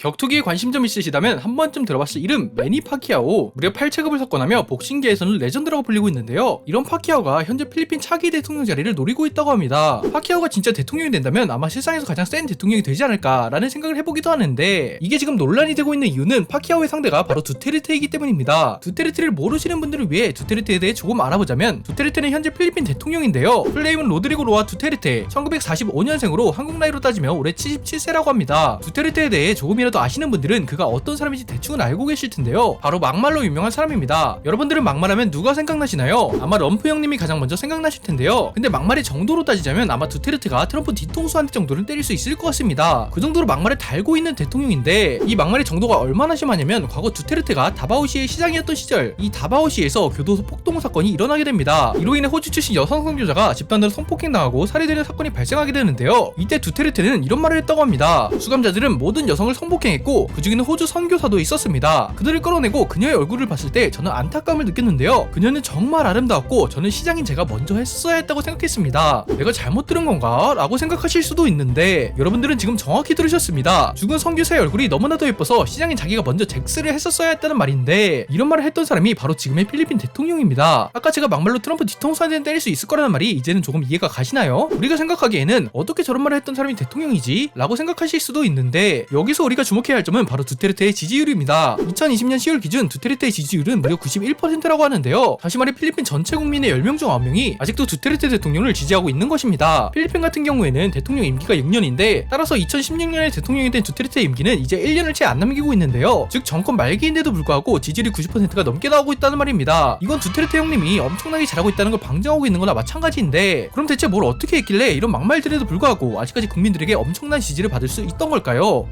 격투기에 관심 좀 있으시다면 한 번쯤 들어봤을 이름 매니 파키아오. 무려 8체급을 석권하며 복싱계에서는 레전드라고 불리고 있는데요. 이런 파키아오가 현재 필리핀 차기 대통령 자리를 노리고 있다고 합니다. 파키아오가 진짜 대통령이 된다면 아마 세상에서 가장 센 대통령이 되지 않을까라는 생각을 해보기도 하는데, 이게 지금 논란이 되고 있는 이유는 파키아오의 상대가 바로 두테르테이기 때문입니다. 두테르테를 모르시는 분들을 위해 두테르테에 대해 조금 알아보자면, 두테르테는 현재 필리핀 대통령인데요. 풀네임은 로드리고 로아 두테르테, 1945년생으로 한국 나이로 따지면 올해 77세라고 합니다. 두테르테에 대해 조금이라도 아시는 분들은 그가 어떤 사람인지 대충은 알고 계실 텐데요. 바로 막말로 유명한 사람입니다. 여러분들은 막말하면 누가 생각나시나요? 아마 럼프 형님이 가장 먼저 생각나실 텐데요. 근데 막말의 정도로 따지자면 아마 두테르테가 트럼프 뒤통수 한 대 정도는 때릴 수 있을 것 같습니다. 그 정도로 막말을 달고 있는 대통령인데, 이 막말의 정도가 얼마나 심하냐면 과거 두테르테가 다바오시의 시장이었던 시절, 이 다바오시에서 교도소 폭동 사건이 일어나게 됩니다. 이로 인해 호주 출신 여성 선교사가 집단으로 성폭행당하고 살해되는 사건이 발생하게 되는데요. 이때 두테르테는 이런 말을 했다고 합니다. 수감자들은 모든 여성을 성폭행했고 그 중에는 호주 선교사도 있었습니다. 그들을 끌어내고 그녀의 얼굴을 봤을 때 저는 안타까움을 느꼈는데요. 그녀는 정말 아름다웠고 저는 시장인 제가 먼저 했어야 했다고 생각했습니다. 내가 잘못 들은 건가? 라고 생각하실 수도 있는데, 여러분들은 지금 정확히 들으셨습니다. 죽은 선교사의 얼굴이 너무나도 예뻐서 시장인 자기가 먼저 잭스를 했었어야 했다는 말인데, 이런 말을 했던 사람이 바로 지금의 필리핀 대통령입니다. 아까 제가 막말로 트럼프 뒤통수 한 대는 때릴 수 있을 거라는 말이 이제는 조금 이해가 가시나요? 우리가 생각하기에는 어떻게 저런 말을 했던 사람이 대통령이지? 라고 생각하실 수도 있는데, 여기서 우리가 주목해야 할 점은 바로 두테르테의 지지율입니다. 2020년 10월 기준 두테르테의 지지율은 무려 91%라고 하는데요. 다시 말해 필리핀 전체 국민의 10명 중 9명이 아직도 두테르테 대통령을 지지하고 있는 것입니다. 필리핀 같은 경우에는 대통령 임기가 6년인데, 따라서 2016년에 대통령이 된 두테르테의 임기는 이제 1년을 채 안 남기고 있는데요. 즉 정권 말기인데도 불구하고 지지율이 90%가 넘게 나오고 있다는 말입니다. 이건 두테르테 형님이 엄청나게 잘하고 있다는 걸 방증하고 있는 거나 마찬가지인데, 그럼 대체 뭘 어떻게 했길래 이런 막말들에도 불구하고 아직까지 국민들에게 엄청난 지지를 받을 수 있던 걸까요?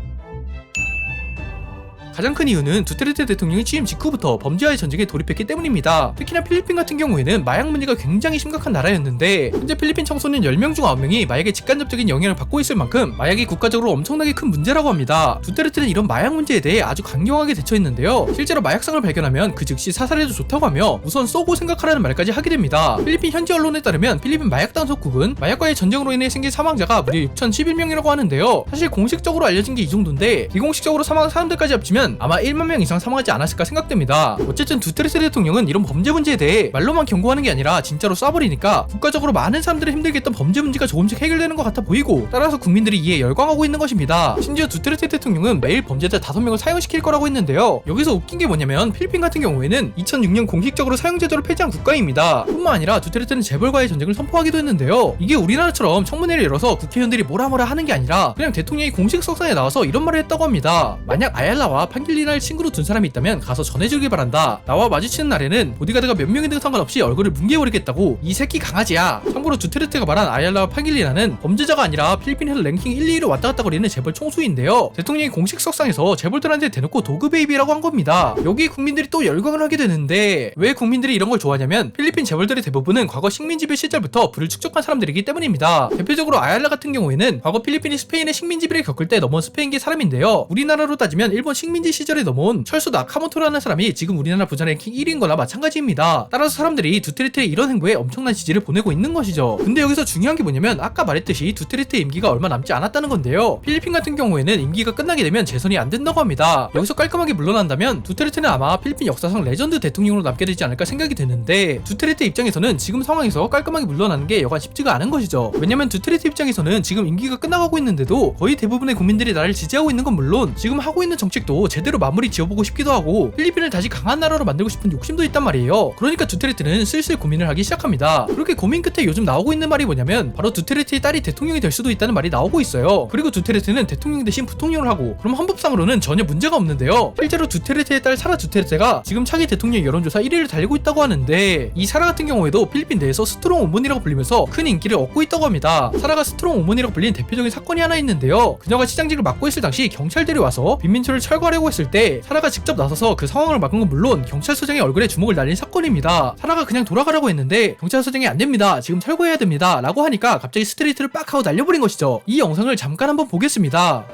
가장 큰 이유는 두테르테 대통령이 취임 직후부터 범죄와의 전쟁에 돌입했기 때문입니다. 특히나 필리핀 같은 경우에는 마약 문제가 굉장히 심각한 나라였는데, 현재 필리핀 청소년 10명 중 9명이 마약의 직간접적인 영향을 받고 있을 만큼 마약이 국가적으로 엄청나게 큰 문제라고 합니다. 두테르테는 이런 마약 문제에 대해 아주 강경하게 대처했는데요. 실제로 마약상을 발견하면 그 즉시 사살해도 좋다고 하며 우선 쏘고 생각하라는 말까지 하게 됩니다. 필리핀 현지 언론에 따르면 필리핀 마약 단속국은 마약과의 전쟁으로 인해 생긴 사망자가 무려 6,011명이라고 하는데요. 사실 공식적으로 알려진 게 이 정도인데, 비공식적으로 사망한 사람들까지 합치면 아마 1만 명 이상 사망하지 않았을까 생각됩니다. 어쨌든 두테르테 대통령은 이런 범죄 문제에 대해 말로만 경고하는 게 아니라 진짜로 쏴버리니까 국가적으로 많은 사람들이 힘들게 했던 범죄 문제가 조금씩 해결되는 것 같아 보이고, 따라서 국민들이 이에 열광하고 있는 것입니다. 심지어 두테르테 대통령은 매일 범죄자 5명을 사형시킬 거라고 했는데요. 여기서 웃긴 게 뭐냐면 필리핀 같은 경우에는 2006년 공식적으로 사형제도를 폐지한 국가입니다. 뿐만 아니라 두테르테는 재벌과의 전쟁을 선포하기도 했는데요. 이게 우리나라처럼 청문회를 열어서 국회의원들이 뭐라 하는 게 아니라 그냥 대통령이 공식 석상에 나와서 이런 말을 했다고 합니다. 만약 아얄라와 판길리나를 친구로 둔 사람이 있다면 가서 전해주길 바란다. 나와 마주치는 날에는 보디가드가 몇 명이든 상관없이 얼굴을 뭉개버리겠다고. 이 새끼 강아지야. 참고로 두테르테가 말한 아얄라와 판길리나는 범죄자가 아니라 필리핀에서 랭킹 1, 2위로 왔다갔다 거리는 재벌 총수인데요. 대통령이 공식 석상에서 재벌들한테 대놓고 도그 베이비라고 한 겁니다. 여기 국민들이 또 열광을 하게 되는데, 왜 국민들이 이런 걸 좋아하냐면 필리핀 재벌들의 대부분은 과거 식민지배 시절부터 부를 축적한 사람들이기 때문입니다. 대표적으로 아얄라 같은 경우에는 과거 필리핀이 스페인의 식민지배를 겪을 때 넘어온 스페인계 사람인데요. 우리나라로 따지면 일본 식민지 시절에 넘어온 철수 나카모토라는 사람이 지금 우리나라 부자 랭킹 1위인 거나 마찬가지입니다. 따라서 사람들이 두테르테의 이런 행보에 엄청난 지지를 보내고 있는 것이죠. 근데 여기서 중요한 게 뭐냐면, 아까 말했듯이 두테르테 임기가 얼마 남지 않았다는 건데요. 필리핀 같은 경우에는 임기가 끝나게 되면 재선이 안 된다고 합니다. 여기서 깔끔하게 물러난다면 두테르테는 아마 필리핀 역사상 레전드 대통령으로 남게 되지 않을까 생각이 드는데, 두테르테 입장에서는 지금 상황에서 깔끔하게 물러나는 게 여간 쉽지가 않은 것이죠. 왜냐면 두테르테 입장에서는 지금 임기가 끝나가고 있는데도 거의 대부분의 국민들이 나를 지지하고 있는 건 물론 지금 하고 있는 정책도 제대로 마무리 지어보고 싶기도 하고 필리핀을 다시 강한 나라로 만들고 싶은 욕심도 있단 말이에요. 그러니까 두테르테는 슬슬 고민을 하기 시작합니다. 그렇게 고민 끝에 요즘 나오고 있는 말이 뭐냐면, 바로 두테르테의 딸이 대통령이 될 수도 있다는 말이 나오고 있어요. 그리고 두테르테는 대통령 대신 부통령을 하고, 그럼 헌법상으로는 전혀 문제가 없는데요. 실제로 두테르테의 딸 사라 두테르테가 지금 차기 대통령 여론조사 1위를 달리고 있다고 하는데, 이 사라 같은 경우에도 필리핀 내에서 스트롱 오머니라고 불리면서 큰 인기를 얻고 있다고 합니다. 사라가 스트롱 오머니라고 불린 대표적인 사건이 하나 있는데요. 그녀가 시장직을 맡고 있을 당시 경찰들이 와서 빈민초를 철거하려고 했을 때 사라가 직접 나서서 그 상황을 막은 건 물론 경찰서장의 얼굴에 주먹을 날린 사건입니다. 사라가 그냥 돌아가라고 했는데 경찰서장이 안됩니다, 지금 철거해야 됩니다 라고 하니까 갑자기 스트레이트를 빡 하고 날려버린 것이죠. 이 영상을 잠깐 한번 보겠습니다.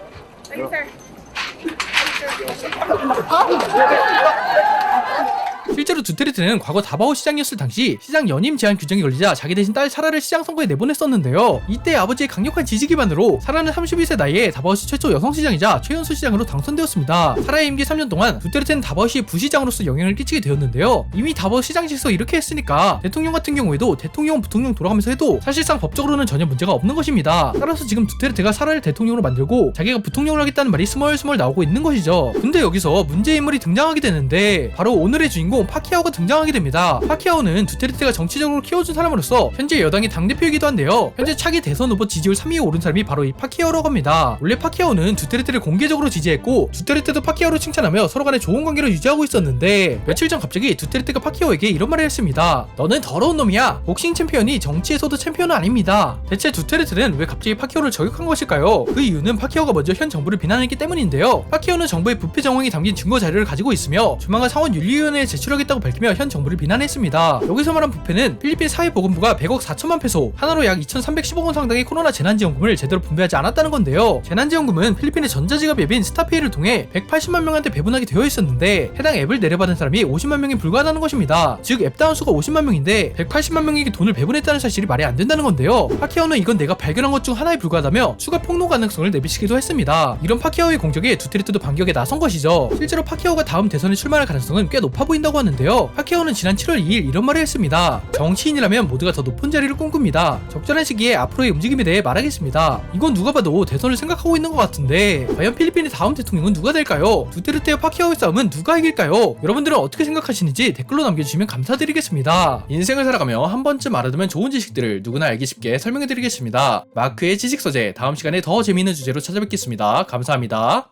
실제로 두테르테는 과거 다바오 시장이었을 당시 시장 연임 제한 규정이 걸리자 자기 대신 딸 사라를 시장 선거에 내보냈었는데요. 이때 아버지의 강력한 지지 기반으로 사라는 32세 나이에 다바오시 최초 여성 시장이자 최연소 시장으로 당선되었습니다. 사라의 임기 3년 동안 두테르테는 다바오시의 부시장으로서 영향을 끼치게 되었는데요. 이미 다바오 시장직에서 이렇게 했으니까 대통령 같은 경우에도 대통령, 부통령 돌아가면서 해도 사실상 법적으로는 전혀 문제가 없는 것입니다. 따라서 지금 두테르테가 사라를 대통령으로 만들고 자기가 부통령을 하겠다는 말이 스멀스멀 나오고 있는 것이죠. 근데 여기서 문제의 인물이 등장하게 되는데 바로 오늘의 주인공 파키아오가 등장하게 됩니다. 파키아오는 두테르테가 정치적으로 키워준 사람으로서 현재 여당의 당대표이기도 한데요. 현재 차기 대선 후보 지지율 3위에 오른 사람이 바로 이 파키아오라고 합니다. 원래 파키아오는 두테르테를 공개적으로 지지했고 두테르테도 파키아오를 칭찬하며 서로 간에 좋은 관계를 유지하고 있었는데 며칠 전 갑자기 두테르테가 파키아오에게 이런 말을 했습니다. 너는 더러운 놈이야. 복싱 챔피언이 정치에서도 챔피언은 아닙니다. 대체 두테르테는 왜 갑자기 파키아오를 저격한 것일까요? 그 이유는 파키아오가 먼저 현 정부를 비난했기 때문인데요. 파키아오는 정부의 부패 정황이 담긴 증거 자료를 가지고 있으며 조만간 상원윤리위원회에 제출하겠다고 밝히며 현 정부를 비난했습니다. 여기서 말한 부패는 필리핀 사회보건부가 100억 4천만 페소, 하나로 약 2,310억 원 상당의 코로나 재난지원금을 제대로 분배하지 않았다는 건데요. 재난지원금은 필리핀의 전자지갑 앱인 스타페이를 통해 180만 명한테 배분하게 되어 있었는데 해당 앱을 내려받은 사람이 50만 명에 불과하다는 것입니다. 즉 앱 다운 수가 50만 명인데 180만 명에게 돈을 배분했다는 사실이 말이 안 된다는 건데요. 파키아오는 이건 내가 발견한 것 중 하나에 불과하다며 추가 폭로 가능성을 내비치기도 했습니다. 이런 파키아오의 공격에 두테르테도 반격에 나선 것이죠. 실제로 파키아오가 다음 대선에 출마할 가능성은 꽤 높아 보인다고 하는데요. 파키아오는 지난 7월 2일 이런 말을 했습니다. 정치인이라면 모두가 더 높은 자리를 꿈꿉니다. 적절한 시기에 앞으로의 움직임에 대해 말하겠습니다. 이건 누가 봐도 대선을 생각하고 있는 것 같은데 과연 필리핀의 다음 대통령은 누가 될까요? 두테르테와 파키아오의 싸움은 누가 이길까요? 여러분들은 어떻게 생각하시는지 댓글로 남겨주시면 감사드리겠습니다. 인생을 살아가며 한 번쯤 알아두면 좋은 지식들을 누구나 알기 쉽게 설명해드리겠습니다. 마크의 지식서재, 다음 시간에 더 재미있는 주제로 찾아뵙겠습니다. 감사합니다.